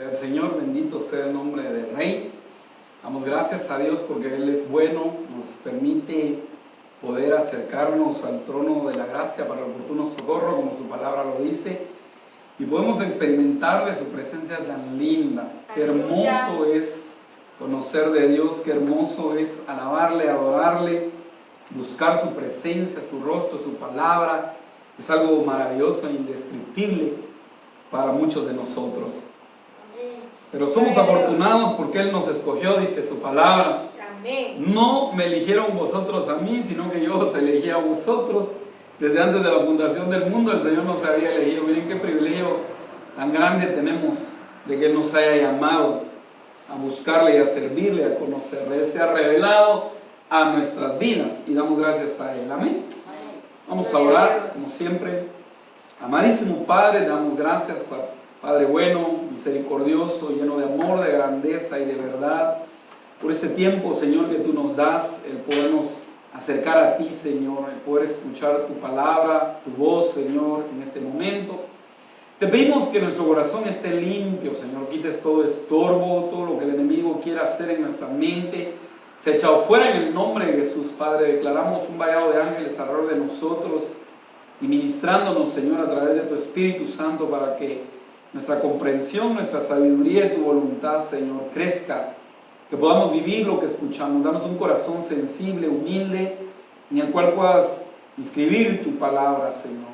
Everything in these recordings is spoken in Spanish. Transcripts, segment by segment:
El Señor, bendito sea el nombre del Rey. Damos gracias a Dios porque Él es bueno, nos permite poder acercarnos al trono de la gracia para el oportuno socorro, como su palabra lo dice, y podemos experimentar de su presencia tan linda. Qué hermoso es conocer de Dios, qué hermoso es alabarle, adorarle, buscar su presencia, su rostro, su palabra. Es algo maravilloso e indescriptible para muchos de nosotros. Pero somos afortunados porque Él nos escogió, dice su palabra. No me eligieron vosotros a mí, sino que yo os elegí a vosotros. Desde antes de la fundación del mundo el Señor nos había elegido. Miren qué privilegio tan grande tenemos de que Él nos haya llamado a buscarle y a servirle, a conocerle. Él se ha revelado a nuestras vidas y damos gracias a Él. Amén. Vamos a orar como siempre. Amadísimo Padre, damos gracias, Padre bueno, misericordioso, lleno de amor, de grandeza y de verdad, por ese tiempo, Señor, que tú nos das, el podernos acercar a ti, Señor, el poder escuchar tu palabra, tu voz, Señor, en este momento. Te pedimos que nuestro corazón esté limpio, Señor, quites todo estorbo, todo lo que el enemigo quiera hacer en nuestra mente, se echa fuera en el nombre de Jesús, Padre. Declaramos un vallado de ángeles alrededor de nosotros y ministrándonos, Señor, a través de tu Espíritu Santo para que nuestra comprensión, nuestra sabiduría y tu voluntad, Señor, crezca, que podamos vivir lo que escuchamos. Danos un corazón sensible, humilde, en el cual puedas inscribir tu palabra, Señor.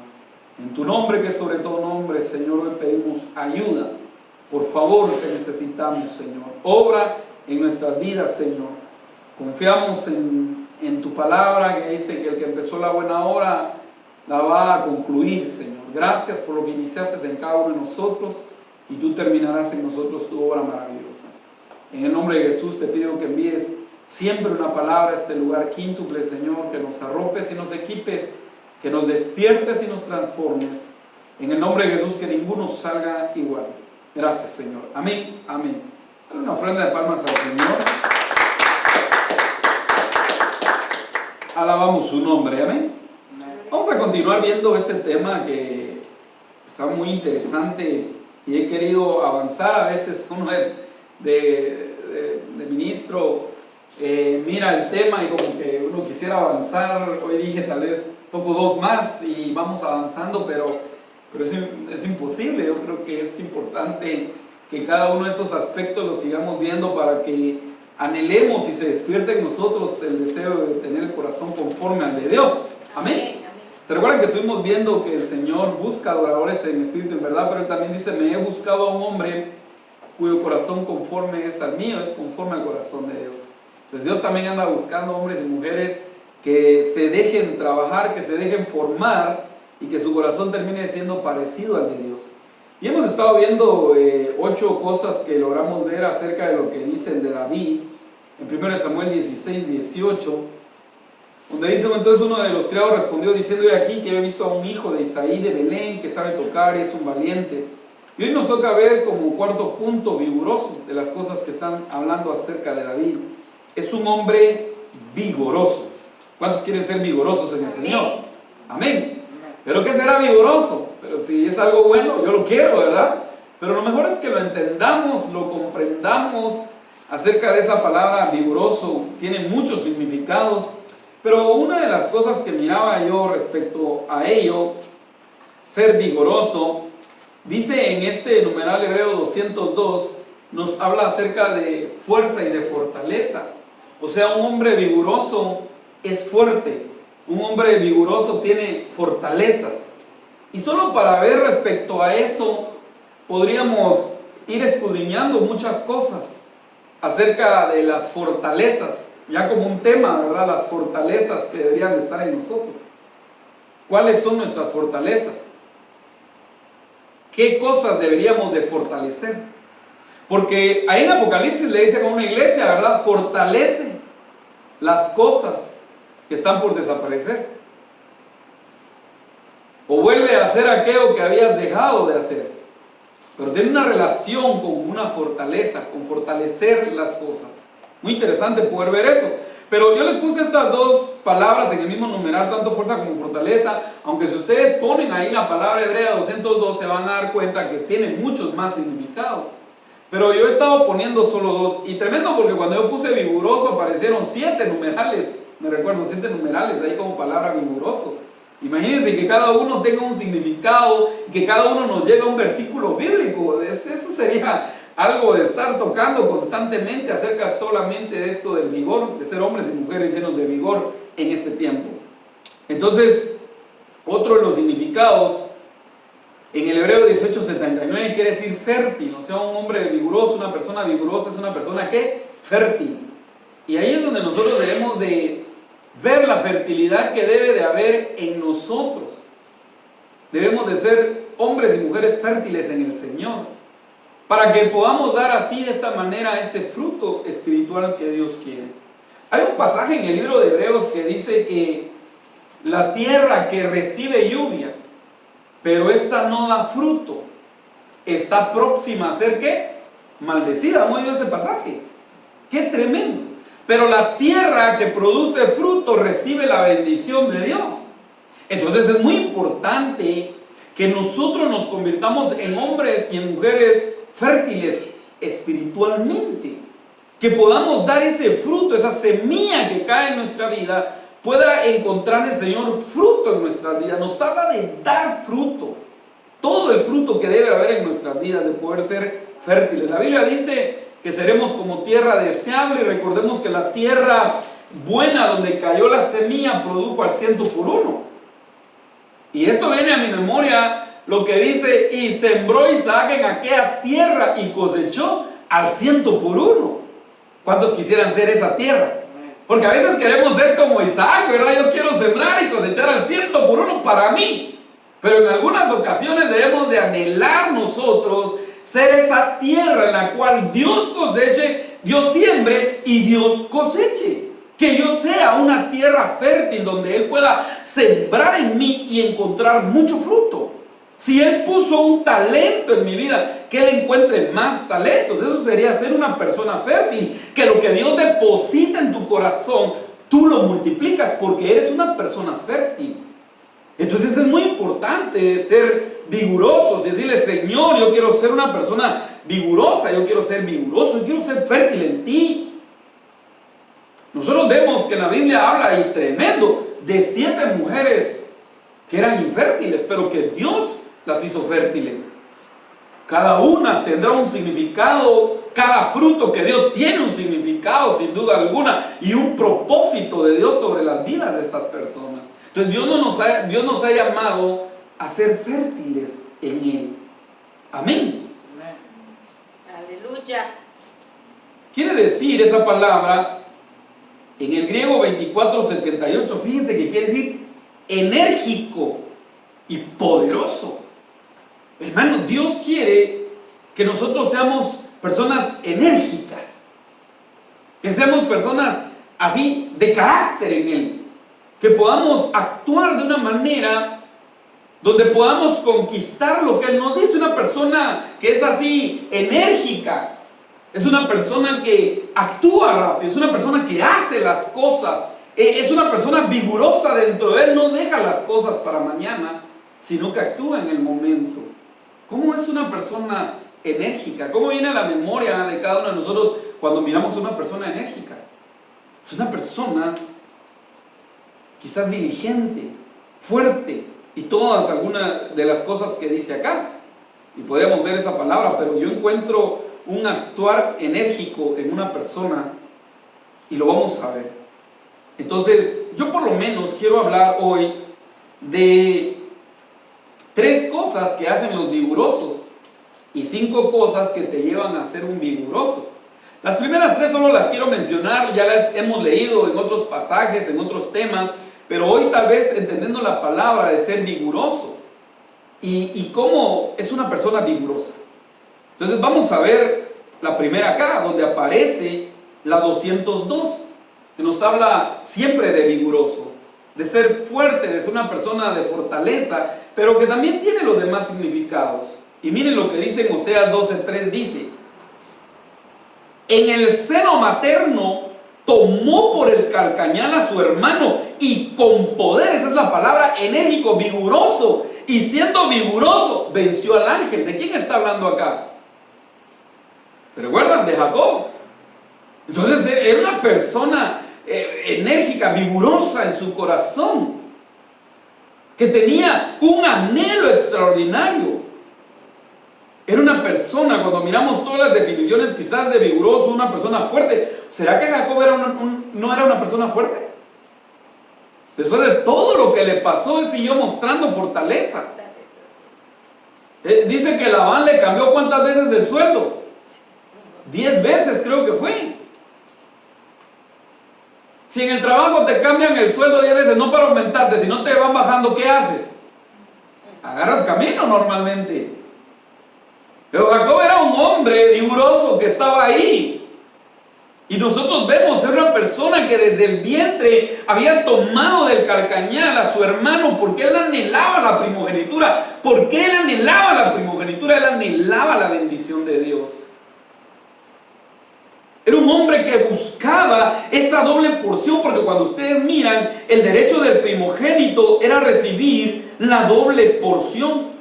En tu nombre, que es sobre todo nombre, Señor, le pedimos ayuda. Por favor, te necesitamos, Señor. Obra en nuestras vidas, Señor. Confiamos en tu palabra, que dice que el que empezó la buena obra la va a concluir, Señor. Gracias por lo que iniciaste en cada uno de nosotros y tú terminarás en nosotros tu obra maravillosa. En el nombre de Jesús te pido que envíes siempre una palabra a este lugar quíntuple, Señor, que nos arropes y nos equipes, que nos despiertes y nos transformes. En el nombre de Jesús, que ninguno salga igual. Gracias, Señor. Amén, amén. Dale una ofrenda de palmas al Señor. Alabamos su nombre, amén. Vamos a continuar viendo este tema que está muy interesante y he querido avanzar. A veces uno de ministro mira el tema y como que uno quisiera avanzar. Hoy dije tal vez toco dos más y vamos avanzando, pero es imposible. Yo creo que es importante que cada uno de estos aspectos los sigamos viendo para que anhelemos y se despierte en nosotros el deseo de tener el corazón conforme al de Dios. Amén. ¿Se recuerdan que estuvimos viendo que el Señor busca adoradores en espíritu y en verdad? Pero Él también dice, me he buscado a un hombre cuyo corazón conforme es al mío, es conforme al corazón de Dios. Pues Dios también anda buscando hombres y mujeres que se dejen trabajar, que se dejen formar y que su corazón termine siendo parecido al de Dios. Y hemos estado viendo 8 cosas que logramos ver acerca de lo que dicen de David en 1 Samuel 16, 18. Donde dice, entonces uno de los criados respondió diciendo, he aquí que he visto a un hijo de Isaí de Belén que sabe tocar y es un valiente. Y hoy nos toca ver como cuarto punto vigoroso de las cosas que están hablando acerca de David. Es un hombre vigoroso. ¿Cuántos quieren ser vigorosos en el Señor? Amén. ¿Pero qué será vigoroso? Pero si es algo bueno, yo lo quiero, ¿verdad? Pero lo mejor es que lo entendamos, lo comprendamos acerca de esa palabra vigoroso. Tiene muchos significados. Pero una de las cosas que miraba yo respecto a ello, ser vigoroso, dice en este numeral hebreo 202, nos habla acerca de fuerza y de fortaleza. O sea, un hombre vigoroso es fuerte, un hombre vigoroso tiene fortalezas. Y solo para ver respecto a eso, podríamos ir escudriñando muchas cosas acerca de las fortalezas. Ya como un tema, ¿verdad? Las fortalezas que deberían de estar en nosotros. ¿Cuáles son nuestras fortalezas? ¿Qué cosas deberíamos de fortalecer? Porque ahí en Apocalipsis le dicen a una iglesia, ¿verdad? Fortalece las cosas que están por desaparecer. O vuelve a hacer aquello que habías dejado de hacer. Pero tiene una relación con una fortaleza, con fortalecer las cosas. Muy interesante poder ver eso. Pero yo les puse estas dos palabras en el mismo numeral, tanto fuerza como fortaleza. Aunque si ustedes ponen ahí la palabra hebrea 202, se van a dar cuenta que tiene muchos más significados. pero yo he estado poniendo solo 2. Y tremendo porque cuando yo puse vigoroso aparecieron 7 numerales. Me recuerdo, 7 numerales ahí como palabra vigoroso. Imagínense que cada uno tenga un significado, que cada uno nos lleve a un versículo bíblico. Eso sería algo de estar tocando constantemente acerca solamente de esto del vigor, de ser hombres y mujeres llenos de vigor en este tiempo. Entonces, otro de los significados en el hebreo 18:79 quiere decir fértil. O sea, un hombre vigoroso, una persona vigorosa es una persona que fértil. Y ahí es donde nosotros debemos de ver la fertilidad que debe de haber en nosotros. Debemos de ser hombres y mujeres fértiles en el Señor, para que podamos dar así de esta manera ese fruto espiritual que Dios quiere. Hay un pasaje en el libro de Hebreos que dice que la tierra que recibe lluvia, pero esta no da fruto, está próxima a ser ¿qué? Maldecida. ¿Hemos oído ese pasaje? ¡Qué tremendo! Pero la tierra que produce fruto recibe la bendición de Dios. Entonces es muy importante que nosotros nos convirtamos en hombres y en mujeres fértiles espiritualmente, que podamos dar ese fruto, esa semilla que cae en nuestra vida, pueda encontrar el Señor fruto en nuestras vidas. Nos habla de dar fruto, todo el fruto que debe haber en nuestras vidas, de poder ser fértiles. La Biblia dice que seremos como tierra deseable, y recordemos que la tierra buena donde cayó la semilla produjo al 100%. Y esto viene a mi memoria lo que dice: y sembró Isaac en aquella tierra y cosechó al 100%. ¿Cuántos quisieran ser esa tierra? Porque a veces queremos ser como Isaac, ¿verdad? Yo quiero sembrar y cosechar al 100% para mí. Pero en algunas ocasiones debemos de anhelar nosotros ser esa tierra en la cual Dios coseche, Dios siembre y Dios coseche. Que yo sea una tierra fértil donde Él pueda sembrar en mí y encontrar mucho fruto. Si Él puso un talento en mi vida, que Él encuentre más talentos. Eso sería ser una persona fértil. Que lo que Dios deposita en tu corazón, tú lo multiplicas porque eres una persona fértil. Entonces es muy importante ser vigorosos y decirle: Señor, yo quiero ser una persona vigorosa, yo quiero ser vigoroso, yo quiero ser fértil en ti. Nosotros vemos que en la Biblia habla, y tremendo, de 7 mujeres que eran infértiles, pero que Dios las hizo fértiles. Cada una tendrá un significado, cada fruto que Dios tiene un significado, sin duda alguna, y un propósito de Dios sobre las vidas de estas personas. Entonces Dios nos ha llamado a ser fértiles en Él. Amén. Aleluya. Quiere decir esa palabra en el griego 24:78, fíjense que quiere decir enérgico y poderoso. Hermano, Dios quiere que nosotros seamos personas enérgicas, que seamos personas así de carácter en Él, que podamos actuar de una manera donde podamos conquistar lo que Él nos dice. Una persona que es así enérgica es una persona que actúa rápido, es una persona que hace las cosas, es una persona vigorosa dentro de Él, no deja las cosas para mañana, sino que actúa en el momento. ¿Cómo es una persona enérgica? ¿Cómo viene a la memoria de cada uno de nosotros cuando miramos a una persona enérgica? Es una persona quizás diligente, fuerte, y todas algunas de las cosas que dice acá. Y podemos ver esa palabra, pero yo encuentro un actuar enérgico en una persona, y lo vamos a ver. Entonces, yo por lo menos quiero hablar hoy de 3 cosas que hacen los vigorosos y 5 cosas que te llevan a ser un vigoroso. Las primeras 3 solo las quiero mencionar, ya las hemos leído en otros pasajes, en otros temas, pero hoy tal vez entendiendo la palabra de ser vigoroso y cómo es una persona vigorosa. Entonces vamos a ver la primera acá, donde aparece la 202, que nos habla siempre de vigoroso, de ser fuerte, de ser una persona de fortaleza, pero que también tiene los demás significados. Y miren lo que dice en Oseas 12:3, dice: en el seno materno tomó por el calcañal a su hermano, y con poder, esa es la palabra, enérgico, vigoroso, y siendo vigoroso venció al ángel. ¿De quién está hablando acá? ¿Se recuerdan de Jacob? Entonces era una persona enérgica, vigorosa en su corazón, que tenía un anhelo extraordinario. Era una persona, cuando miramos todas las definiciones quizás de vigoroso, una persona fuerte. ¿Será que Jacob no era una persona fuerte? Después de todo lo que le pasó, él siguió mostrando fortaleza. Dice que Labán le cambió ¿cuántas veces el sueldo? 10 veces creo que fue. Si en el trabajo te cambian el sueldo 10 veces, no para aumentarte, si no te van bajando, ¿qué haces? Agarras camino normalmente. Pero Jacob era un hombre vigoroso que estaba ahí. Y nosotros vemos ser una persona que desde el vientre había tomado del carcañal a su hermano porque él anhelaba la primogenitura. ¿Por qué él anhelaba la primogenitura? Él anhelaba la bendición de Dios. Era un hombre que buscaba esa doble porción, porque cuando ustedes miran, el derecho del primogénito era recibir la doble porción.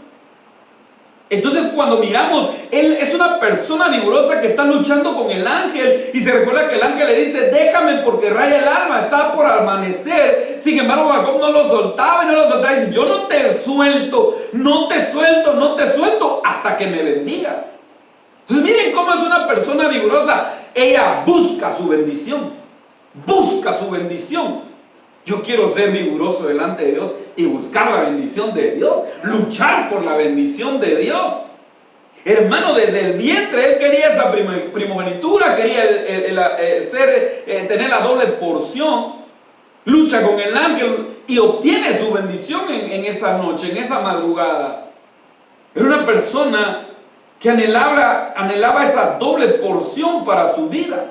Entonces cuando miramos, él es una persona vigorosa que está luchando con el ángel, y se recuerda que el ángel le dice: déjame porque raya el alma, está por amanecer. Sin embargo, Jacob no lo soltaba y no lo soltaba, y dice: yo no te suelto, no te suelto, no te suelto hasta que me bendigas. Entonces miren cómo es una persona vigorosa. Ella busca su bendición, busca su bendición. Yo quiero ser vigoroso delante de Dios y buscar la bendición de Dios, luchar por la bendición de Dios. Hermano, desde el vientre él quería esa primogenitura, quería tener la doble porción. Lucha con el ángel y obtiene su bendición en esa noche, en esa madrugada. Era una persona que anhelaba esa doble porción para su vida.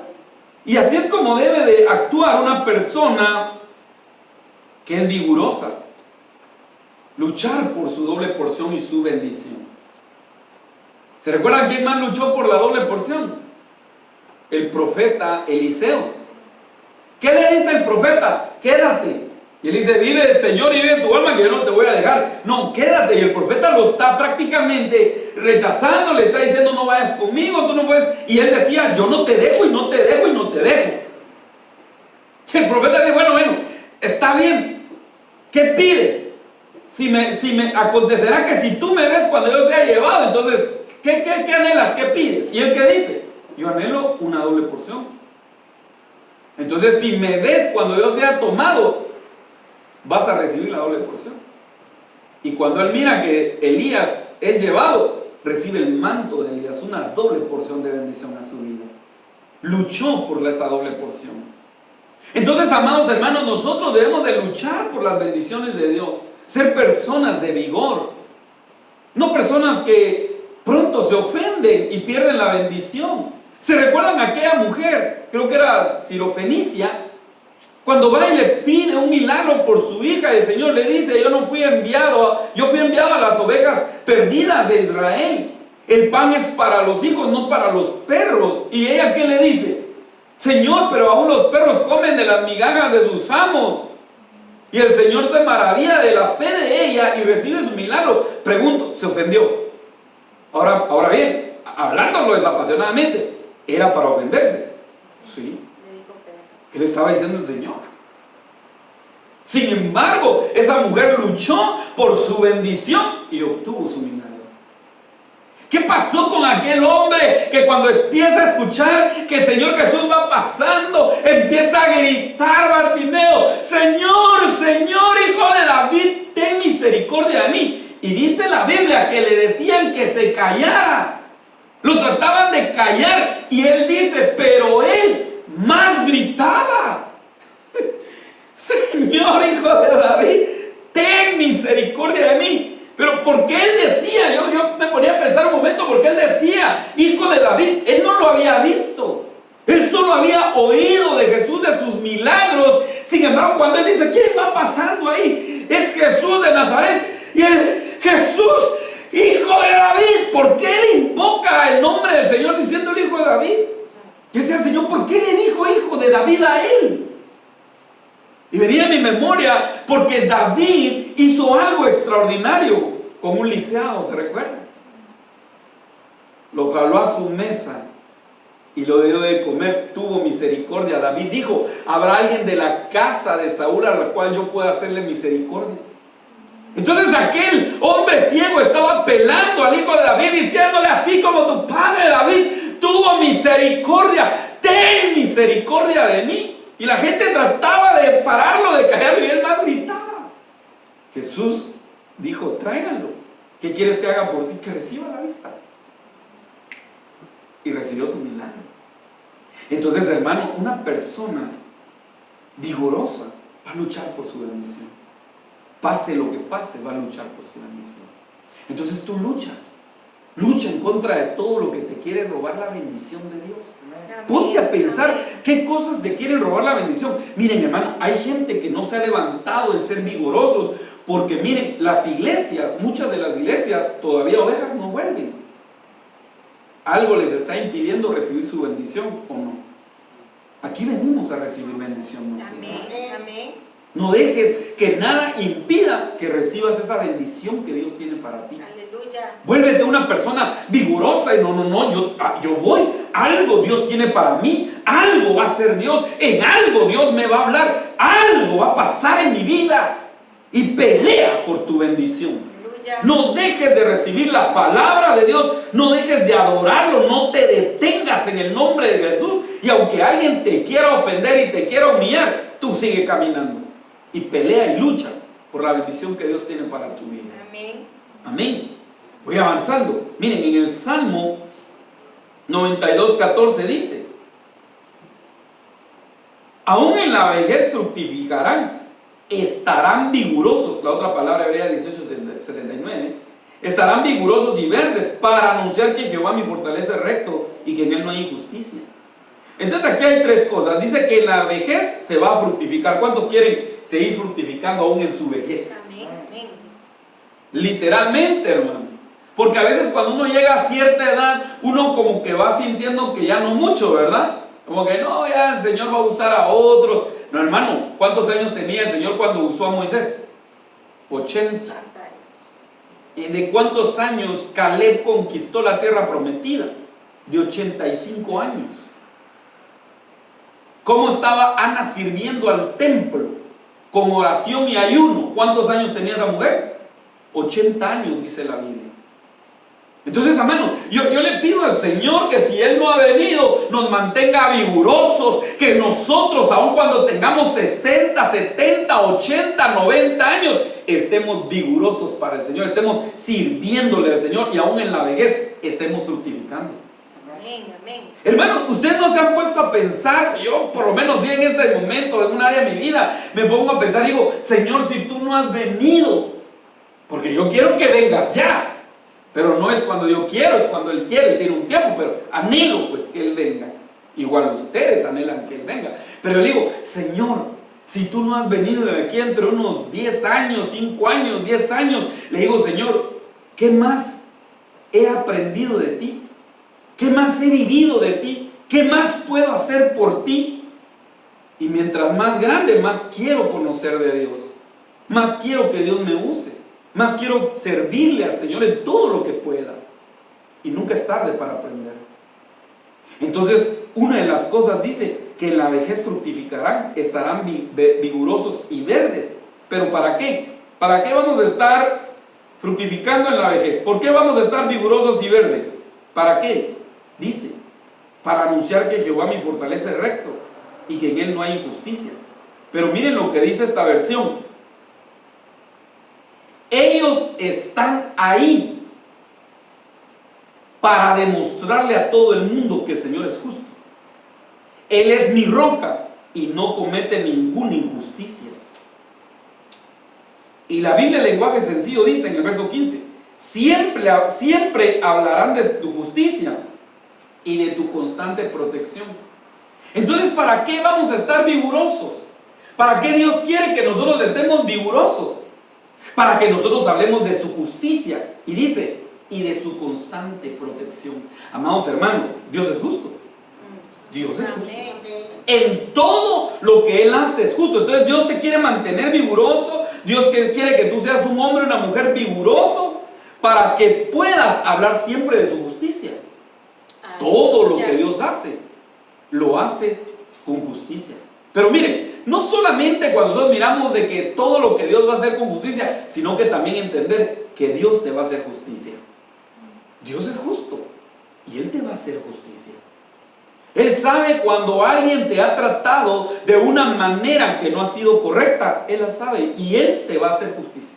Y así es como debe de actuar una persona que es vigorosa. Luchar por su doble porción y su bendición. ¿Se recuerdan quién más luchó por la doble porción? El profeta Eliseo. ¿Qué le dice el profeta? Quédate. Y él dice: vive el Señor y vive tu alma, que yo no te voy a dejar. No, quédate. Y el profeta lo está prácticamente rechazando, le está diciendo: no vayas conmigo, tú no puedes. Y él decía: yo no te dejo y no te dejo y no te dejo. Y el profeta dice: bueno, está bien. ¿Qué pides? Si me acontecerá que si tú me ves cuando yo sea llevado, entonces, ¿qué anhelas? ¿Qué pides? Y él ¿qué dice? Yo anhelo una doble porción. Entonces, si me ves cuando yo sea tomado, vas a recibir la doble porción. Y cuando él mira que Elías es llevado, recibe el manto de Elías, una doble porción de bendición a su vida. Luchó por esa doble porción. Entonces, amados hermanos, nosotros debemos de luchar por las bendiciones de Dios, ser personas de vigor, no personas que pronto se ofenden y pierden la bendición. ¿Se recuerdan aquella mujer, creo que era Sirofenicia, cuando va y le pide un milagro por su hija, y el Señor le dice: yo fui enviado a las ovejas perdidas de Israel. El pan es para los hijos, no para los perros. Y ella ¿qué le dice? Señor, pero aún los perros comen de las migajas de sus amos. Y el Señor se maravilla de la fe de ella y recibe su milagro. Pregunto, ¿se ofendió? Ahora bien, hablándolo desapasionadamente, ¿era para ofenderse? Sí. ¿Qué le estaba diciendo el Señor? Sin embargo, esa mujer luchó por su bendición y obtuvo su milagro. ¿Qué pasó con aquel hombre que cuando empieza a escuchar que el Señor Jesús va pasando, empieza a gritar Bartimeo: Señor, Señor, Hijo de David, ten misericordia de mí? Y dice la Biblia que le decían que se callara, lo trataban de callar, y él dice, pero él más gritaba: Señor, Hijo de David, ten misericordia de mí. Pero ¿por qué él decía? Yo me ponía a pensar un momento, porque él decía Hijo de David. Él no lo había visto, él solo había oído de Jesús, de sus milagros. Sin embargo, cuando él dice: ¿quién va pasando ahí? Es Jesús de Nazaret. Y él dice: Jesús, Hijo de David. ¿Por qué él invoca el nombre del Señor diciendo el Hijo de David? Que decía el Señor: ¿por qué le dijo Hijo de David a él? Y venía a mi memoria porque David hizo algo extraordinario con un lisiado, ¿se recuerda? Lo jaló a su mesa y lo dio de comer, tuvo misericordia. David dijo, ¿habrá alguien de la casa de Saúl a la cual yo pueda hacerle misericordia? Entonces aquel hombre ciego estaba apelando al hijo de David, diciéndole, así como tu padre David tuvo misericordia, ten misericordia de mí. Y la gente trataba de pararlo, de callarlo, y él más gritaba. Jesús dijo, tráiganlo. ¿Qué quieres que haga por ti? Que reciba la vista. Y recibió su milagro. Entonces, hermano, una persona vigorosa va a luchar por su bendición. Pase lo que pase, va a luchar por su bendición. Entonces tú lucha en contra de todo lo que te quiere robar la bendición de Dios. Ponte a pensar qué cosas te quieren robar la bendición. Miren, hermano, hay gente que no se ha levantado de ser vigorosos, porque miren, las iglesias, muchas de las iglesias, todavía ovejas no vuelven. Algo les está impidiendo recibir su bendición, ¿o no? Aquí venimos a recibir bendición nosotros. Amén. No dejes que nada impida que recibas esa bendición que Dios tiene para ti. Aleluya. Vuélvete una persona vigorosa y no, yo voy, algo Dios tiene para mí, algo va a hacer Dios, en algo Dios me va a hablar, algo va a pasar en mi vida, y pelea por tu bendición. Aleluya. No dejes de recibir la palabra de Dios, no dejes de adorarlo, no te detengas en el nombre de Jesús, y aunque alguien te quiera ofender y te quiera humillar, tú sigue caminando y pelea y lucha por la bendición que Dios tiene para tu vida. Amén. Amén. Voy a ir avanzando. Miren, en el Salmo 92:14 dice, aún en la vejez fructificarán, estarán vigorosos. La otra palabra hebrea 18:79, estarán vigorosos y verdes para anunciar que Jehová mi fortaleza es recto y que en él no hay injusticia. Entonces aquí hay tres cosas. Dice que en la vejez se va a fructificar. ¿Cuántos quieren seguir fructificando aún en su vejez? Amén. Amén. Literalmente, hermano. Porque a veces cuando uno llega a cierta edad, uno como que va sintiendo que ya no mucho, ¿verdad? Como que no, ya el Señor va a usar a otros. No, hermano, ¿cuántos años tenía el Señor cuando usó a Moisés? 80. ¿Y de cuántos años Caleb conquistó la tierra prometida? De 85 años. ¿Cómo estaba Ana sirviendo al templo? Con oración y ayuno. ¿Cuántos años tenía esa mujer? 80 años, dice la Biblia. Entonces, hermano, yo le pido al Señor que si Él no ha venido, nos mantenga vigorosos, que nosotros, aun cuando tengamos 60, 70, 80, 90 años, estemos vigorosos para el Señor, estemos sirviéndole al Señor y aún en la vejez estemos fructificando. Amén, amén. Hermano, ustedes no se han puesto a pensar, yo por lo menos sí en este momento, en un área de mi vida, me pongo a pensar y digo, Señor, si tú no has venido, porque yo quiero que vengas ya, pero no es cuando yo quiero, es cuando Él quiere, Él tiene un tiempo, pero anhelo pues que Él venga. Igual ustedes anhelan que Él venga, pero le digo, Señor, si tú no has venido de aquí entre unos 10 años, 5 años, 10 años, le digo, Señor, ¿qué más he aprendido de ti? ¿Qué más he vivido de ti? ¿Qué más puedo hacer por ti? Y mientras más grande, más quiero conocer de Dios. Más quiero que Dios me use. Más quiero servirle al Señor en todo lo que pueda. Y nunca es tarde para aprender. Entonces, una de las cosas dice que en la vejez fructificarán, estarán vigorosos y verdes. ¿Pero para qué? ¿Para qué vamos a estar fructificando en la vejez? ¿Por qué vamos a estar vigorosos y verdes? ¿Para qué? Dice, para anunciar que Jehová mi fortaleza es recto y que en él no hay injusticia. Pero miren lo que dice esta versión. Ellos están ahí para demostrarle a todo el mundo que el Señor es justo. Él es mi roca y no comete ninguna injusticia. Y la Biblia en lenguaje sencillo dice en el verso 15, siempre hablarán de tu justicia y de tu constante protección. Entonces, ¿para qué vamos a estar vigorosos? ¿Para qué Dios quiere que nosotros estemos vigorosos? Para que nosotros hablemos de su justicia. Y dice, y de su constante protección. Amados hermanos, Dios es justo. Dios es justo. En todo lo que Él hace es justo. Entonces Dios te quiere mantener vigoroso. Dios quiere que tú seas un hombre o una mujer vigoroso para que puedas hablar siempre de su justicia. Todo lo que Dios hace, lo hace con justicia. Pero miren, no solamente cuando nosotros miramos de que todo lo que Dios va a hacer con justicia, sino que también entender que Dios te va a hacer justicia. Dios es justo y Él te va a hacer justicia. Él sabe cuando alguien te ha tratado de una manera que no ha sido correcta, Él la sabe y Él te va a hacer justicia.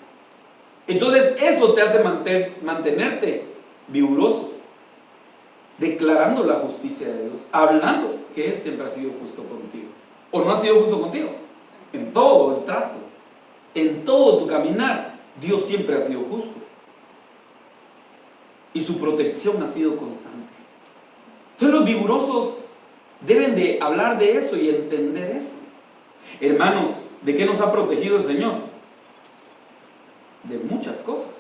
Entonces eso te hace mantenerte vigoroso, declarando la justicia de Dios, hablando que Él siempre ha sido justo contigo. ¿O no ha sido justo contigo? En todo el trato, en todo tu caminar, Dios siempre ha sido justo. Y su protección ha sido constante. Entonces los vigorosos deben de hablar de eso y entender eso. Hermanos, ¿de qué nos ha protegido el Señor? De muchas cosas.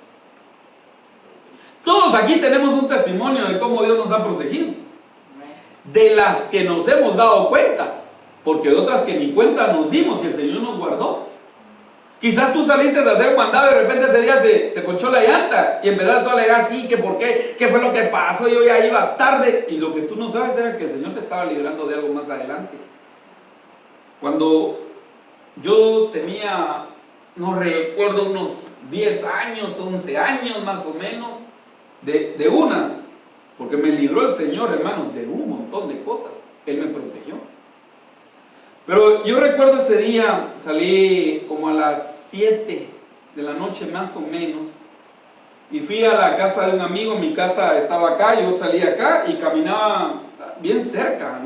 Todos aquí tenemos un testimonio de cómo Dios nos ha protegido. De las que nos hemos dado cuenta. Porque de otras que ni cuenta nos dimos y el Señor nos guardó. Quizás tú saliste de hacer un mandado y de repente ese día se ponchó la llanta y empezaste tú a alegar, sí, que por qué, qué fue lo que pasó, yo ya iba tarde. Y lo que tú no sabes era que el Señor te estaba librando de algo más adelante. Cuando yo tenía, no recuerdo, unos 10 años, 11 años más o menos, porque me libró el Señor, hermanos, de un montón de cosas. Él me protegió. Pero yo recuerdo ese día, salí como a las 7 de la noche más o menos y fui a la casa de un amigo. Mi casa estaba acá, yo salí acá y caminaba bien cerca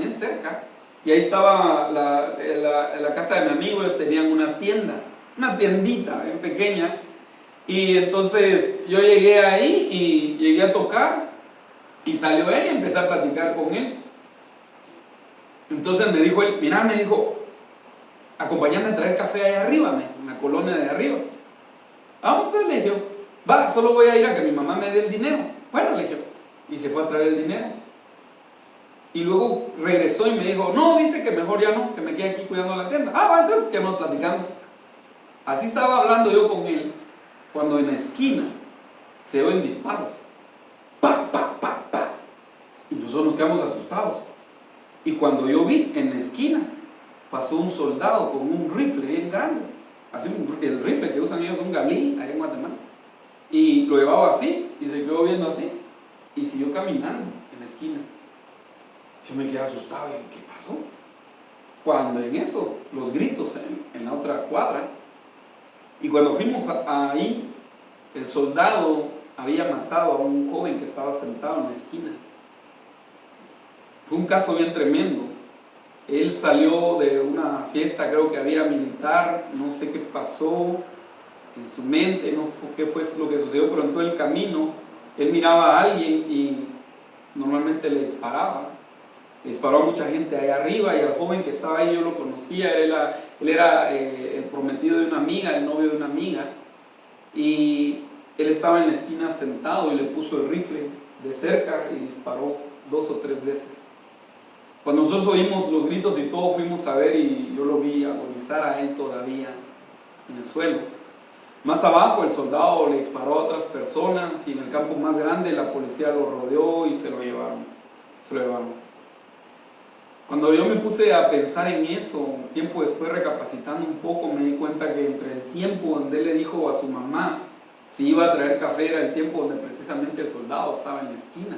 y ahí estaba la casa de mi amigo. Ellos tenían una tiendita bien pequeña, y entonces yo llegué ahí y llegué a tocar y salió él y empecé a platicar con él. Entonces me dijo él, mira, me dijo, acompáñame a traer café allá arriba, en la colonia de arriba. Vamos, pues, le dije, va, solo voy a ir a que mi mamá me dé el dinero. Bueno, le dije, y se fue a traer el dinero. Y luego regresó y me dijo, no, dice que mejor ya no, que me quede aquí cuidando la tienda. Ah, bueno, entonces quedamos platicando. Así estaba hablando yo con él, cuando en la esquina se oyen disparos. Pa, pa, pa, pa. Y nosotros nos quedamos asustados. Y cuando yo vi en la esquina, pasó un soldado con un rifle bien grande, así el rifle que usan ellos, un Galil, allá en Guatemala, y lo llevaba así, y se quedó viendo así, y siguió caminando en la esquina. Yo me quedé asustado, y ¿qué pasó? Cuando en eso, los gritos en la otra cuadra, y cuando fuimos ahí, el soldado había matado a un joven que estaba sentado en la esquina. Fue un caso bien tremendo. Él salió de una fiesta, creo que había militar, no sé qué pasó en su mente, no sé qué fue lo que sucedió, pero en todo el camino él miraba a alguien y normalmente le disparaba. Le disparó a mucha gente ahí arriba, y al joven que estaba ahí yo lo conocía. Él era el prometido de una amiga, el novio de una amiga, y él estaba en la esquina sentado y le puso el rifle de cerca y disparó 2 o 3 veces. Cuando nosotros oímos los gritos y todo, fuimos a ver y yo lo vi agonizar a él todavía en el suelo. Más abajo el soldado le disparó a otras personas, y en el campo más grande la policía lo rodeó y se lo llevaron. Cuando yo me puse a pensar en eso, tiempo después, recapacitando un poco, me di cuenta que entre el tiempo donde él le dijo a su mamá si iba a traer café era el tiempo donde precisamente el soldado estaba en la esquina.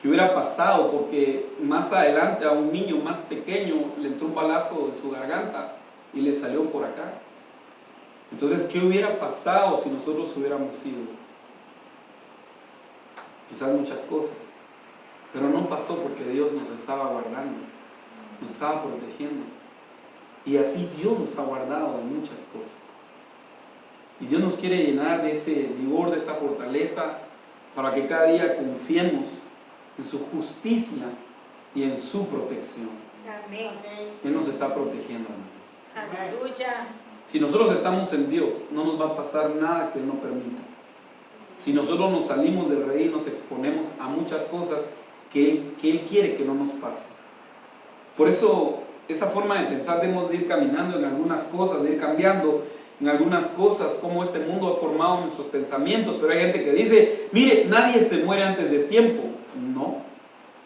¿Qué hubiera pasado? Porque más adelante a un niño más pequeño le entró un balazo en su garganta y le salió por acá. Entonces, ¿qué hubiera pasado si nosotros hubiéramos ido? Quizás muchas cosas, pero no pasó porque Dios nos estaba guardando, nos estaba protegiendo. Y así Dios nos ha guardado de muchas cosas. Y Dios nos quiere llenar de ese vigor, de esa fortaleza, para que cada día confiemos en su justicia y en su protección. Amén. Él nos está protegiendo, hermanos. Aleluya. Si nosotros estamos en Dios, no nos va a pasar nada que Él no permita. Si nosotros nos salimos del rey, nos exponemos a muchas cosas que Él quiere que no nos pase. Por eso, esa forma de pensar, debemos de ir caminando en algunas cosas, de ir cambiando en algunas cosas, como este mundo ha formado nuestros pensamientos. Pero hay gente que dice, mire, nadie se muere antes de tiempo. No,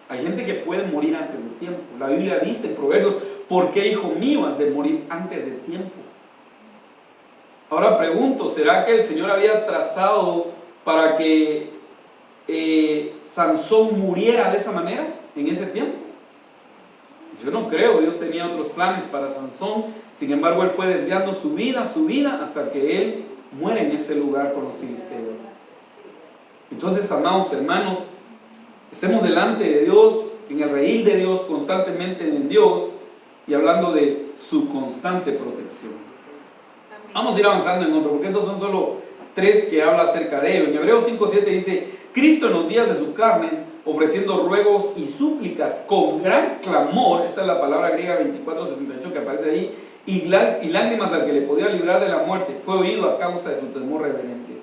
Hay gente que puede morir antes de tiempo. La Biblia dice en Proverbios, ¿por qué, hijo mío, has de morir antes de tiempo? Ahora pregunto, ¿será que el Señor había trazado para que Sansón muriera de esa manera en ese tiempo? Yo no creo. Dios tenía otros planes para Sansón. Sin embargo, él fue desviando su vida, hasta que él muere en ese lugar con los filisteos. Entonces, amados hermanos, estemos delante de Dios, en el redil de Dios, constantemente en Dios, y hablando de su constante protección. Vamos a ir avanzando en otro, porque estos son solo 3 que habla acerca de ello. En Hebreos 5:7 dice, Cristo en los días de su carne, ofreciendo ruegos y súplicas con gran clamor, esta es la palabra griega 24:78 que aparece ahí, y lágrimas al que le podía librar de la muerte, fue oído a causa de su temor reverente.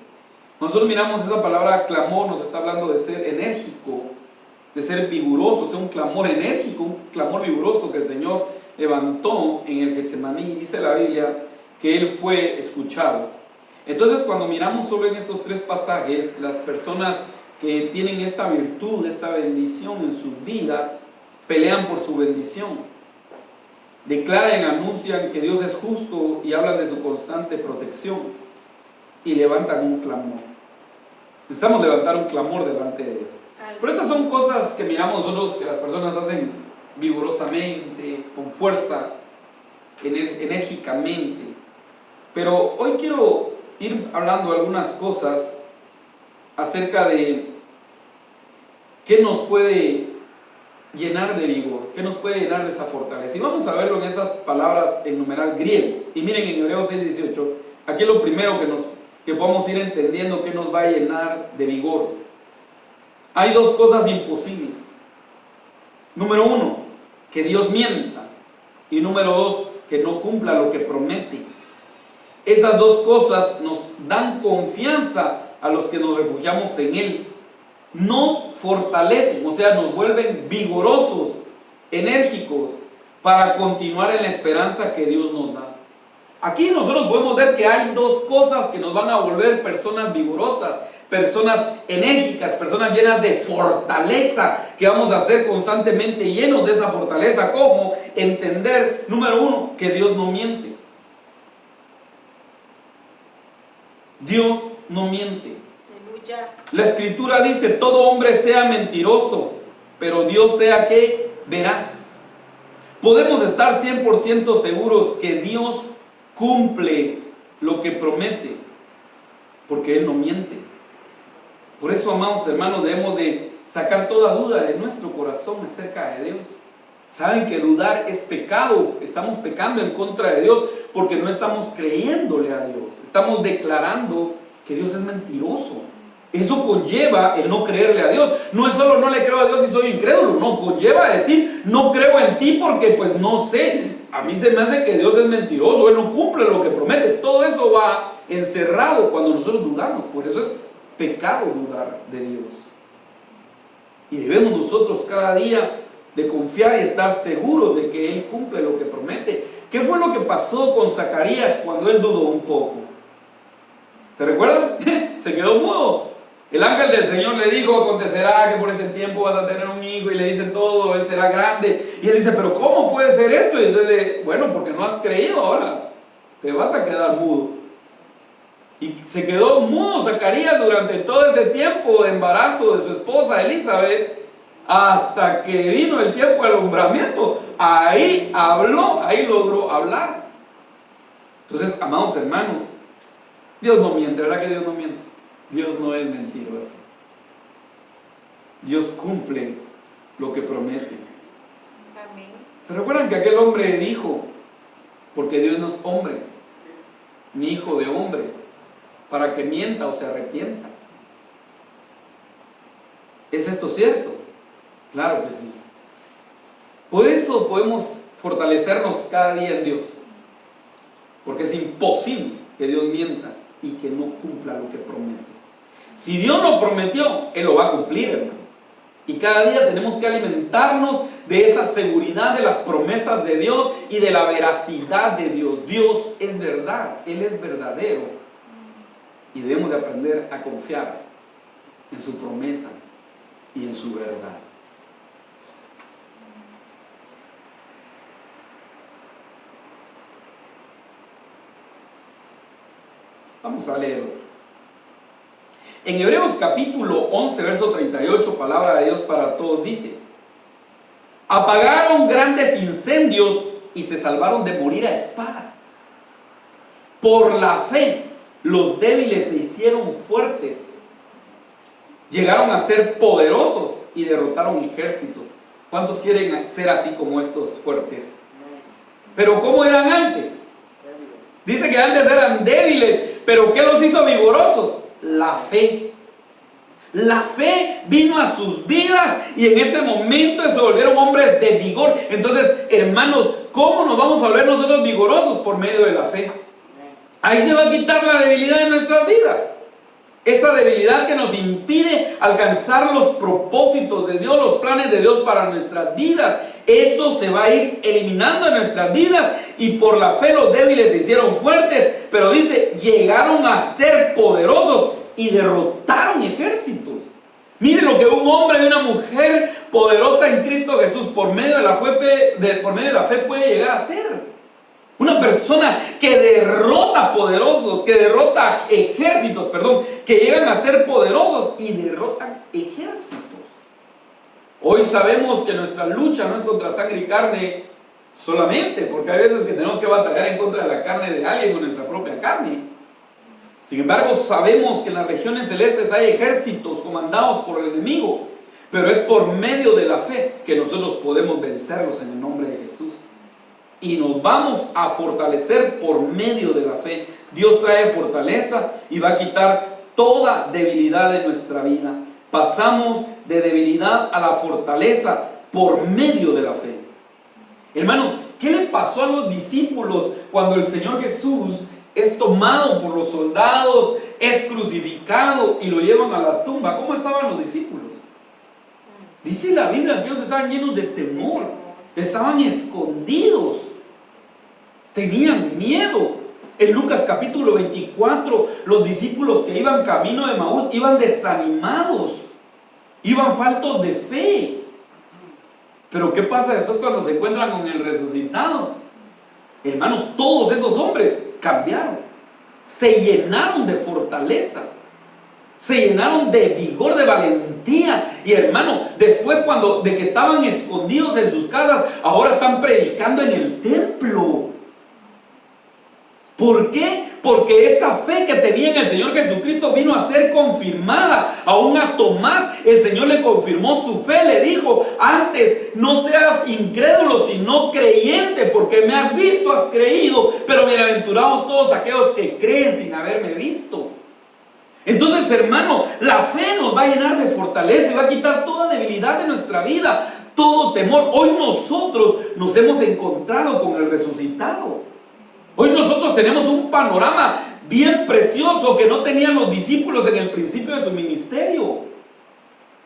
Nosotros miramos esa palabra clamor, nos está hablando de ser enérgico, de ser vigoroso, o sea, un clamor enérgico, un clamor vigoroso que el Señor levantó en el Getsemaní. Dice la Biblia que Él fue escuchado. Entonces, cuando miramos solo en estos 3 pasajes, las personas que tienen esta virtud, esta bendición en sus vidas, pelean por su bendición. Declaran y anuncian que Dios es justo y hablan de su constante protección y levantan un clamor. Necesitamos levantar un clamor delante de Dios. Pero estas son cosas que miramos nosotros que las personas hacen vigorosamente, con fuerza, enérgicamente. Pero hoy quiero ir hablando algunas cosas acerca de qué nos puede llenar de vigor, qué nos puede llenar de esa fortaleza. Y vamos a verlo en esas palabras en numeral griego. Y miren en Hebreos 6:18, aquí es lo primero que podamos ir entendiendo que nos va a llenar de vigor. Hay 2 cosas imposibles. Número 1, que Dios mienta. Y número 2, que no cumpla lo que promete. Esas 2 cosas nos dan confianza a los que nos refugiamos en Él. Nos fortalecen, o sea, nos vuelven vigorosos, enérgicos, para continuar en la esperanza que Dios nos da. Aquí nosotros podemos ver que hay 2 cosas que nos van a volver personas vigorosas, personas enérgicas, personas llenas de fortaleza, que vamos a ser constantemente llenos de esa fortaleza. ¿Cómo? Entender, número 1, que Dios no miente. Dios no miente. Aleluya. La Escritura dice, todo hombre sea mentiroso, pero Dios sea que veraz. Podemos estar 100% seguros que Dios cumple lo que promete, porque Él no miente. Por eso, amados hermanos, debemos de sacar toda duda de nuestro corazón acerca de Dios. Saben que dudar es pecado. Estamos pecando en contra de Dios porque no estamos creyéndole a Dios. Estamos declarando que Dios es mentiroso. Eso conlleva el no creerle a Dios. No es solo no le creo a Dios y soy incrédulo. No, conlleva decir no creo en ti porque pues no sé. A mí se me hace que Dios es mentiroso. Él no cumple lo que promete. Todo eso va encerrado cuando nosotros dudamos. Por eso es pecado dudar de Dios. Y debemos nosotros cada día de confiar y estar seguros de que Él cumple lo que promete. ¿Qué fue lo que pasó con Zacarías cuando él dudó un poco? ¿Se recuerdan? Se quedó mudo. El ángel del Señor le dijo, acontecerá que por ese tiempo vas a tener un hijo, y le dice todo, él será grande. Y él dice, pero ¿cómo puede ser esto? Y entonces, bueno, porque no has creído, ahora te vas a quedar mudo. Y se quedó mudo Zacarías durante todo ese tiempo de embarazo de su esposa Elizabeth, hasta que vino el tiempo del alumbramiento. Ahí habló, ahí logró hablar. Entonces, amados hermanos, Dios no miente, ¿verdad que Dios no miente? Dios no es mentiroso. Dios cumple lo que promete. Amén. ¿Se recuerdan que aquel hombre dijo, porque Dios no es hombre, ni hijo de hombre, para que mienta o se arrepienta? ¿Es esto cierto? Claro que sí. Por eso podemos fortalecernos cada día en Dios, porque es imposible que Dios mienta y que no cumpla lo que promete. Si Dios lo prometió, Él lo va a cumplir, hermano. Y cada día tenemos que alimentarnos de esa seguridad de las promesas de Dios y de la veracidad de Dios. Dios es verdad, Él es verdadero. Y debemos de aprender a confiar en su promesa y en su verdad. Vamos a leer otro. En Hebreos capítulo 11, verso 38, palabra de Dios para todos, dice: apagaron grandes incendios y se salvaron de morir a espada. Por la fe, los débiles se hicieron fuertes. Llegaron a ser poderosos y derrotaron ejércitos. ¿Cuántos quieren ser así como estos fuertes? Pero ¿cómo eran antes? Dice que antes eran débiles, pero ¿qué los hizo vigorosos? La fe. La fe vino a sus vidas y en ese momento se volvieron hombres de vigor. Entonces, hermanos, ¿cómo nos vamos a volver nosotros vigorosos? Por medio de la fe. Ahí se va a quitar la debilidad de nuestras vidas. Esa debilidad que nos impide alcanzar los propósitos de Dios, los planes de Dios para nuestras vidas. Eso se va a ir eliminando en nuestras vidas y por la fe los débiles se hicieron fuertes. Pero dice, llegaron a ser poderosos y derrotaron ejércitos. Miren lo que un hombre y una mujer poderosa en Cristo Jesús por medio de la fe puede llegar a ser. Una persona que derrota poderosos, que derrota ejércitos, que llegan a ser poderosos y derrotan ejércitos. Hoy sabemos que nuestra lucha no es contra sangre y carne solamente, porque hay veces que tenemos que batallar en contra de la carne de alguien o nuestra propia carne. Sin embargo, sabemos que en las regiones celestes hay ejércitos comandados por el enemigo, pero es por medio de la fe que nosotros podemos vencerlos en el nombre de Jesús. Y nos vamos a fortalecer por medio de la fe. Dios trae fortaleza y va a quitar toda debilidad de nuestra vida. Pasamos de debilidad a la fortaleza por medio de la fe. Hermanos, ¿qué le pasó a los discípulos cuando el Señor Jesús es tomado por los soldados, es crucificado y lo llevan a la tumba? ¿Cómo estaban los discípulos? Dice la Biblia que ellos estaban llenos de temor, estaban escondidos, tenían miedo. En Lucas capítulo 24, los discípulos que iban camino de Emaús iban desanimados, iban faltos de fe. Pero ¿qué pasa después cuando se encuentran con el resucitado? Hermano, todos esos hombres cambiaron, se llenaron de fortaleza, se llenaron de vigor, de valentía. Y hermano, después de que estaban escondidos en sus casas, ahora están predicando en el templo. ¿Por qué? Porque esa fe que tenía en el Señor Jesucristo vino a ser confirmada. Aún a Tomás el Señor le confirmó su fe, le dijo: antes no seas incrédulo sino creyente, porque me has visto, has creído, pero bienaventurados todos aquellos que creen sin haberme visto. Entonces, hermano, la fe nos va a llenar de fortaleza y va a quitar toda debilidad de nuestra vida, todo temor. Hoy nosotros nos hemos encontrado con el resucitado. Hoy nosotros tenemos un panorama bien precioso que no tenían los discípulos en el principio de su ministerio.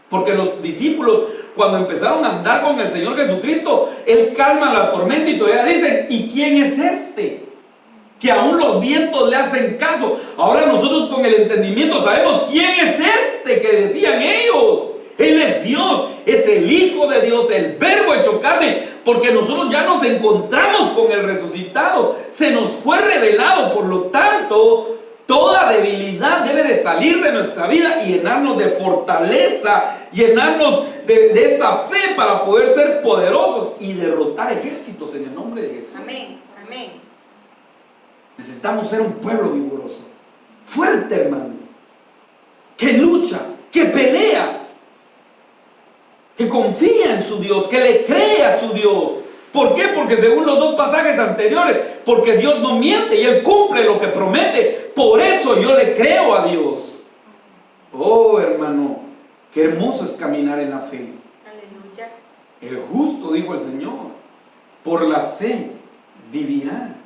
Porque los discípulos, cuando empezaron a andar con el Señor Jesucristo, Él calma la tormenta y todavía dicen: ¿y quién es este? Que aún los vientos le hacen caso. Ahora nosotros con el entendimiento sabemos quién es este que decían ellos. Él es Dios, es el Hijo de Dios, el Verbo hecho carne, porque nosotros ya nos encontramos con el resucitado, se nos fue revelado. Por lo tanto, toda debilidad debe de salir de nuestra vida y llenarnos de fortaleza, llenarnos de esa fe para poder ser poderosos y derrotar ejércitos en el nombre de Jesús. Amén, amén. Necesitamos ser un pueblo vigoroso, fuerte, hermano, que lucha, que pelea, que confía en su Dios, que le cree a su Dios. ¿Por qué? Porque según los dos pasajes anteriores, porque Dios no miente y Él cumple lo que promete. Por eso yo le creo a Dios. Oh, hermano, qué hermoso es caminar en la fe. Aleluya. El justo, dijo el Señor, por la fe vivirá.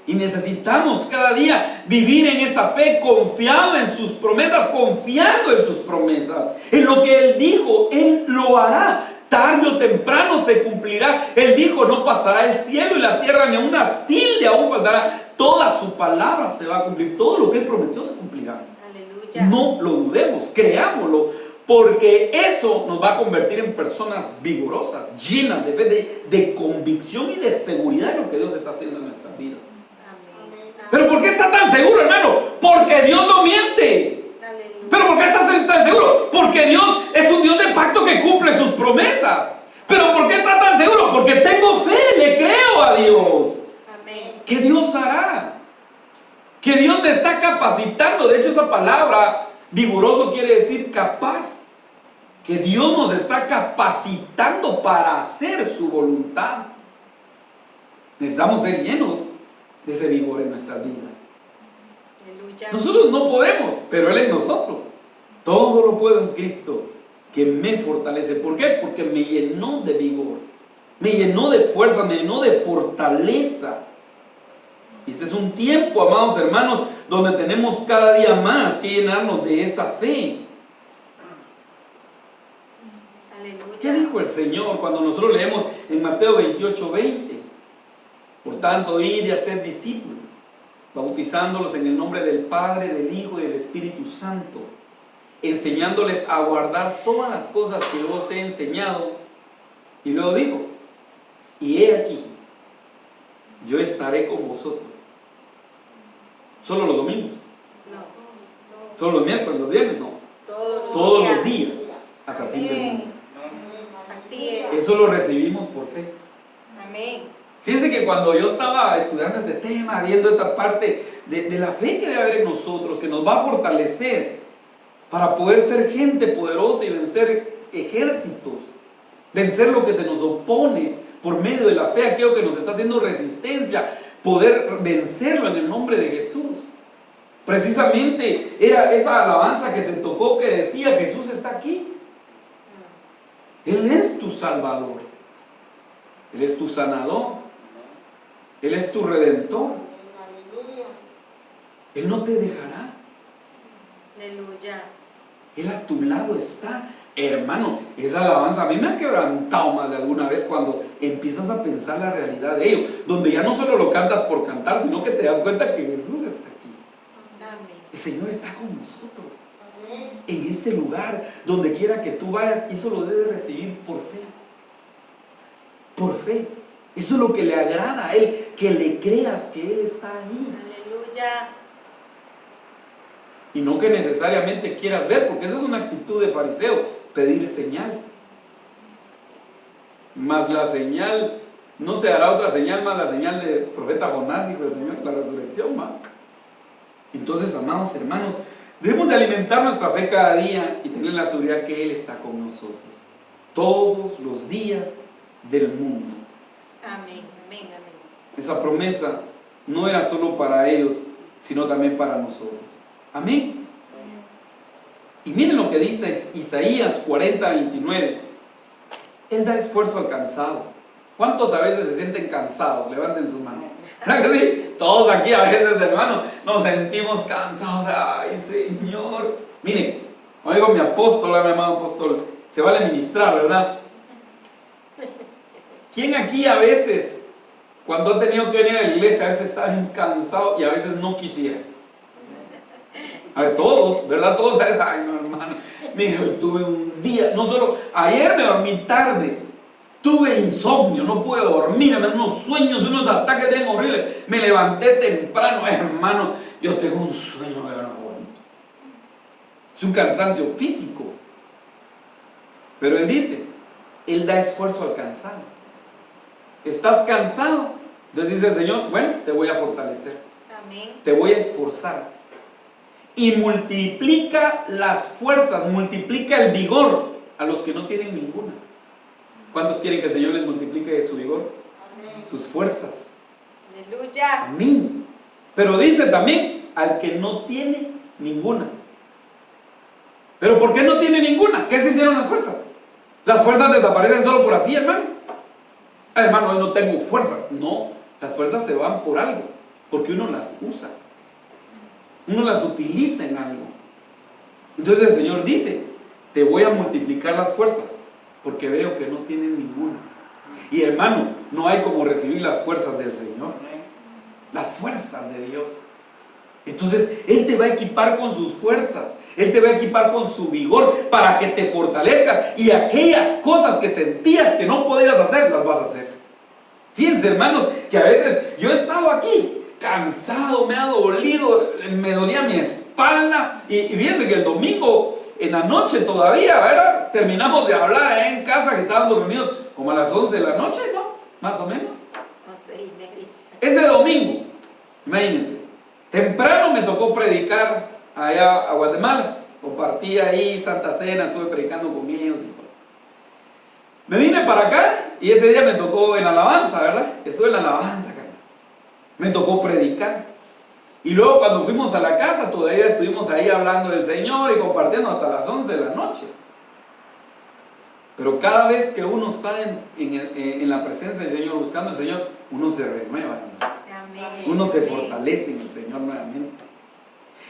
Y necesitamos cada día vivir en esa fe, confiado en sus promesas, confiando en sus promesas. En lo que Él dijo, Él lo hará. Tarde o temprano se cumplirá. Él dijo: no pasará el cielo y la tierra, ni una tilde aún faltará. Toda su palabra se va a cumplir. Todo lo que Él prometió se cumplirá. Aleluya. No lo dudemos, creámoslo, porque eso nos va a convertir en personas vigorosas, llenas de fe, de convicción y de seguridad en lo que Dios está haciendo en nuestras vidas. ¿Pero por qué está tan seguro, hermano? Porque Dios no miente. Aleluya. ¿Pero por qué estás tan seguro? Porque Dios es un Dios de pacto que cumple sus promesas. ¿Pero por qué está tan seguro? Porque tengo fe, le creo a Dios. Amén. ¿Qué Dios hará? Que Dios me está capacitando. De hecho, esa palabra vigoroso quiere decir capaz. Que Dios nos está capacitando para hacer su voluntad. Necesitamos ser llenos de ese vigor en nuestras vidas. Aleluya. Nosotros no podemos, pero Él en nosotros. Todo lo puedo en Cristo que me fortalece. ¿Por qué? Porque me llenó de vigor, me llenó de fuerza, me llenó de fortaleza. Y este es un tiempo, amados hermanos, donde tenemos cada día más que llenarnos de esa fe. Aleluya. ¿Qué dijo el Señor cuando nosotros leemos en Mateo 28:20? Por tanto, id y haced discípulos, bautizándolos en el nombre del Padre, del Hijo y del Espíritu Santo, enseñándoles a guardar todas las cosas que yo os he enseñado. Y luego digo, y he aquí, yo estaré con vosotros. ¿Solo los domingos? No. ¿Solo los miércoles, los viernes? No. Todos los días, hasta el fin del mundo. Así es. Eso lo recibimos por fe. Amén. Fíjense que cuando yo estaba estudiando este tema, viendo esta parte de la fe que debe haber en nosotros, que nos va a fortalecer para poder ser gente poderosa y vencer ejércitos, vencer lo que se nos opone por medio de la fe, aquello que nos está haciendo resistencia, poder vencerlo en el nombre de Jesús. Precisamente era esa alabanza que se tocó que decía: Jesús está aquí. Él es tu Salvador, Él es tu sanador, Él es tu redentor. Él no te dejará. Aleluya. Él a tu lado está. Hermano, esa alabanza a mí me ha quebrantado más de alguna vez cuando empiezas a pensar la realidad de ello, donde ya no solo lo cantas por cantar, sino que te das cuenta que Jesús está aquí. Amén. El Señor está con nosotros en este lugar, donde quiera que tú vayas. Eso lo debes recibir por fe. Por fe. Eso es lo que le agrada a Él, que le creas que Él está ahí. Aleluya. Y no que necesariamente quieras ver, porque esa es una actitud de fariseo, pedir señal. Mas la señal, no se hará otra señal más la señal del profeta Jonás, dijo el Señor, la resurrección, ¿va? Entonces, amados hermanos, debemos de alimentar nuestra fe cada día y tener la seguridad que Él está con nosotros todos los días del mundo. Amén. Amén. Amén. Esa promesa no era solo para ellos, sino también para nosotros. Amén. Y miren lo que dice Isaías 40:29. Él da esfuerzo al cansado. ¿Cuántos a veces se sienten cansados? Levanten su mano. ¿Verdad que sí? Todos aquí a veces, hermano, nos sentimos cansados. Ay, Señor. Miren, oigo mi apóstol, mi amado apóstol, se vale ministrar, ¿verdad? ¿Quién aquí a veces, cuando ha tenido que venir a la iglesia, a veces está bien cansado y a veces no quisiera? A ver, todos, ¿verdad? Todos, ay, no, hermano, mire, hoy tuve un día, no solo, ayer me dormí tarde, tuve insomnio, no pude dormir, unos sueños, unos ataques bien horribles, me levanté temprano, hermano, yo tengo un sueño, pero no aguanto. Es un cansancio físico, pero Él dice, Él da esfuerzo al cansado. ¿Estás cansado? Entonces dice el Señor, bueno, te voy a fortalecer, Amén. te voy a esforzar. Y multiplica las fuerzas, multiplica el vigor a los que no tienen ninguna. ¿Cuántos quieren que el Señor les multiplique su vigor? Amén. Sus fuerzas. Aleluya. Amén. Pero dice también al que no tiene ninguna. ¿Pero por qué no tiene ninguna? ¿Qué se hicieron las fuerzas? Las fuerzas desaparecen solo por así, hermano. Hermano, hoy no tengo fuerzas. No, las fuerzas se van por algo, porque uno las usa. Uno las utiliza en algo. Entonces el Señor dice, te voy a multiplicar las fuerzas, porque veo que no tienen ninguna. Y hermano, no hay como recibir las fuerzas del Señor. Las fuerzas de Dios. Entonces Él te va a equipar con sus fuerzas. Él te va a equipar con su vigor para que te fortalezcas. Y aquellas cosas que sentías que no podías hacer, las vas a hacer. Fíjense, hermanos, que a veces yo he estado aquí cansado, me ha dolido, me dolía mi espalda. Y fíjense que el domingo en la noche todavía, ¿verdad? Terminamos de hablar en casa, que estábamos reunidos como a las 11 de la noche, ¿no? Más o menos. 11:30. Ese domingo, imagínense, temprano me tocó predicar allá a Guatemala. Compartí ahí Santa Cena, estuve predicando con ellos y todo. Me vine para acá y ese día me tocó en alabanza, ¿verdad? Estuve en la alabanza, carnal. Me tocó predicar. Y luego cuando fuimos a la casa, todavía estuvimos ahí hablando del Señor y compartiendo hasta las 11 de la noche. Pero cada vez que uno está en la presencia del Señor, buscando al Señor, uno se renueva, Amén. uno se Amén. fortalece en el Señor nuevamente.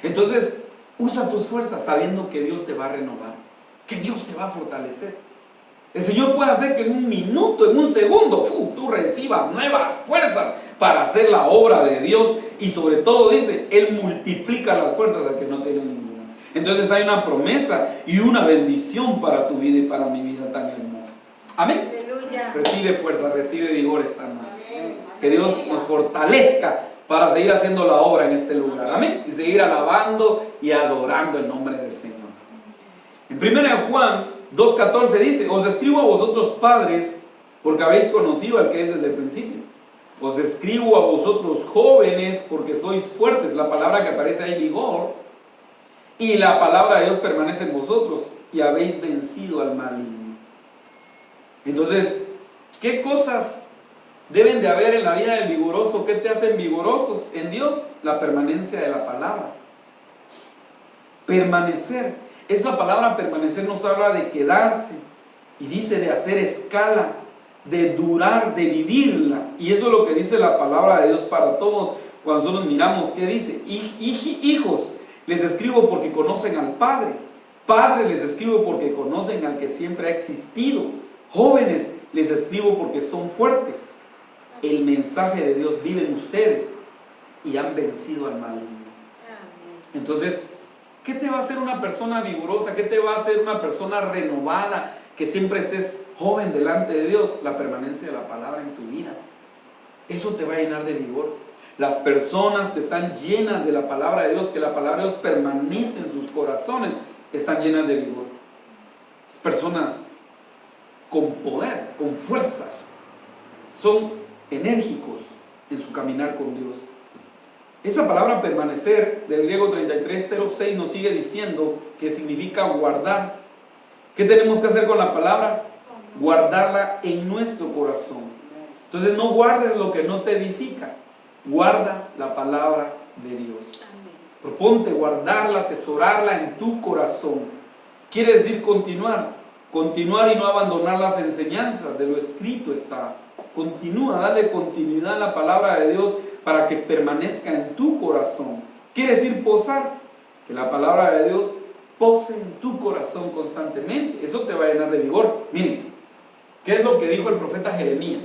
Entonces, usa tus fuerzas sabiendo que Dios te va a renovar, que Dios te va a fortalecer. El Señor puede hacer que en un minuto, en un segundo, tú recibas nuevas fuerzas para hacer la obra de Dios. Y sobre todo dice, Él multiplica las fuerzas al que no tiene ninguna. Entonces hay una promesa y una bendición para tu vida y para mi vida tan hermosa. Amén. Aleluya. Recibe fuerza, recibe vigor esta noche. Que Dios nos fortalezca para seguir haciendo la obra en este lugar. Amén. Y seguir alabando y adorando el nombre del Señor. En 1 Juan 2:14 dice, os escribo a vosotros padres, porque habéis conocido al que es desde el principio. Os escribo a vosotros jóvenes, porque sois fuertes. La palabra que aparece ahí, vigor. Y la palabra de Dios permanece en vosotros, y habéis vencido al maligno. Entonces, ¿qué cosas deben de haber en la vida del vigoroso? ¿Qué te hacen vigorosos en Dios? La permanencia de la palabra. Permanecer. Esa palabra permanecer nos habla de quedarse. Y dice de hacer escala, de durar, de vivirla. Y eso es lo que dice la palabra de Dios para todos. Cuando nosotros miramos, ¿qué dice? Hijos, les escribo porque conocen al Padre. Padres, les escribo porque conocen al que siempre ha existido. Jóvenes, les escribo porque son fuertes. El mensaje de Dios vive en ustedes y han vencido al maligno. Entonces, ¿qué te va a hacer una persona vigorosa? ¿Qué te va a hacer una persona renovada? Que siempre estés joven delante de Dios. La permanencia de la palabra en tu vida. Eso te va a llenar de vigor. Las personas que están llenas de la palabra de Dios, que la palabra de Dios permanece en sus corazones, están llenas de vigor. Es persona con poder, con fuerza. Son enérgicos en su caminar con Dios. Esa palabra permanecer, del griego 33:06, nos sigue diciendo que significa guardar. ¿Qué tenemos que hacer con la palabra? Guardarla en nuestro corazón. Entonces no guardes lo que no te edifica. Guarda la palabra de Dios. Proponte guardarla, atesorarla en tu corazón. Quiere decir continuar. Continuar y no abandonar las enseñanzas. De lo escrito está. Continúa, dale continuidad a la palabra de Dios para que permanezca en tu corazón. Quiere decir posar. Que la palabra de Dios pose en tu corazón constantemente. Eso te va a llenar de vigor. Miren, ¿qué es lo que dijo el profeta Jeremías?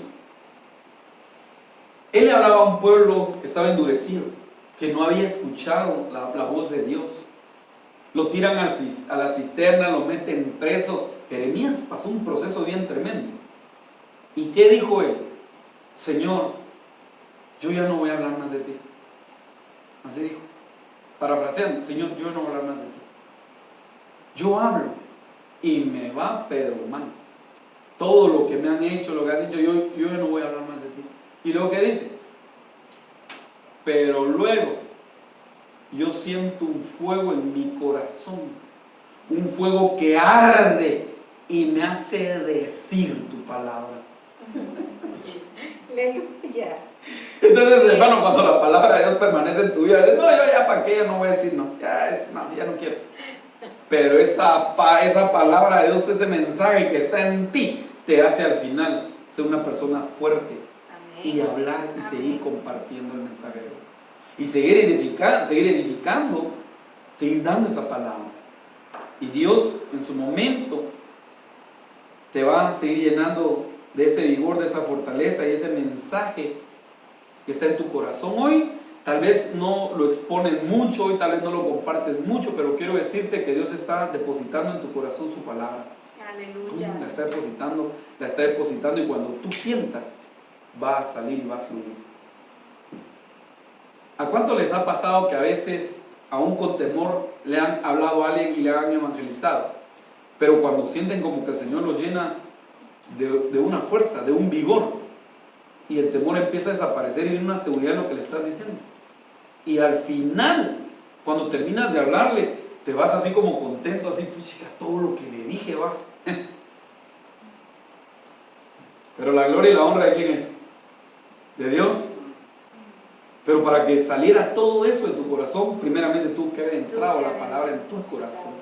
Él le hablaba a un pueblo que estaba endurecido, que no había escuchado la voz de Dios. Lo tiran a la cisterna, lo meten preso. Jeremías pasó un proceso bien tremendo. ¿Y qué dijo él? Señor, yo ya no voy a hablar más de ti. Así dijo. Parafraseando, Señor, yo no voy a hablar más de ti. Yo hablo y me va pero mal. Todo lo que me han hecho, lo que han dicho, yo ya no voy a hablar más de ti. Y luego que dice, pero luego yo siento un fuego en mi corazón, un fuego que arde y me hace decir tu palabra. Aleluya. Entonces, hermano, cuando la palabra de Dios permanece en tu vida, dices, no, yo ya para qué, ya no voy a decir no, ya no quiero. Pero esa palabra de Dios, ese mensaje que está en ti, te hace al final ser una persona fuerte. Y hablar y seguir compartiendo el mensaje de Dios. Y seguir edificando, seguir dando esa palabra. Y Dios en su momento te va a seguir llenando de ese vigor, de esa fortaleza y ese mensaje que está en tu corazón. Hoy tal vez no lo expones mucho, hoy tal vez no lo compartes mucho, pero quiero decirte que Dios está depositando en tu corazón su palabra. Aleluya. La está depositando y cuando tú sientas, va a salir y va a fluir. ¿A cuánto les ha pasado que a veces, aún con temor, le han hablado a alguien y le han evangelizado? Pero cuando sienten como que el Señor los llena de una fuerza, de un vigor, y el temor empieza a desaparecer y viene una seguridad en lo que le estás diciendo. Y al final, cuando terminas de hablarle, te vas así como contento, así, pucha, todo lo que le dije va. Pero la gloria y la honra ¿de quién es? De Dios. Pero para que saliera todo eso de tu corazón, primeramente tuvo que haber entrado la palabra en tu corazón.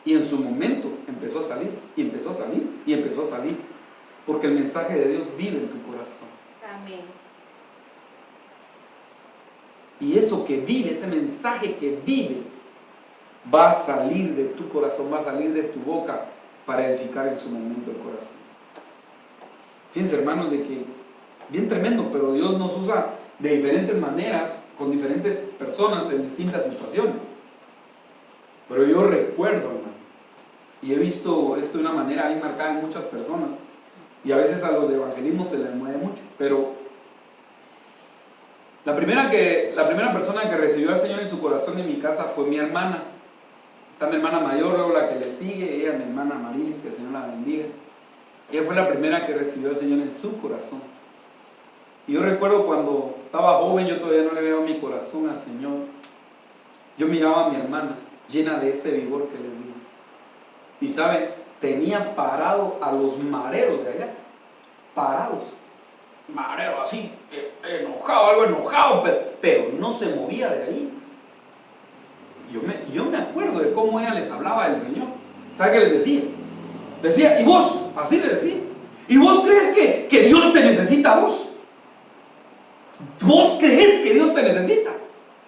Y en su momento empezó a salir, y empezó a salir, y empezó a salir. Porque el mensaje de Dios vive en tu corazón. Amén. Y eso que vive, ese mensaje que vive, va a salir de tu corazón, va a salir de tu boca para edificar en su momento el corazón. Fíjense, hermanos, de que bien tremendo, pero Dios nos usa de diferentes maneras, con diferentes personas en distintas situaciones. Pero yo recuerdo, hermano, y he visto esto de una manera bien marcada en muchas personas, y a veces a los de evangelismo se les mueve mucho, pero la primera persona que recibió al Señor en su corazón en mi casa fue mi hermana. Está mi hermana mayor, luego la que le sigue, ella, mi hermana Marilis, que el Señor la bendiga. Ella fue la primera que recibió al Señor en su corazón. Y yo recuerdo cuando estaba joven, yo todavía no le veía mi corazón al Señor. Yo miraba a mi hermana llena de ese vigor que les digo. Y sabe, tenía parado a los mareros de allá. Parados. Marero así, enojado, algo enojado, pero no se movía de ahí. Yo me acuerdo de cómo ella les hablaba del Señor. ¿Sabe qué les decía? Decía, ¿y vos? Así le decía. ¿Y vos crees que Dios te necesita a vos? ¿Vos crees que Dios te necesita?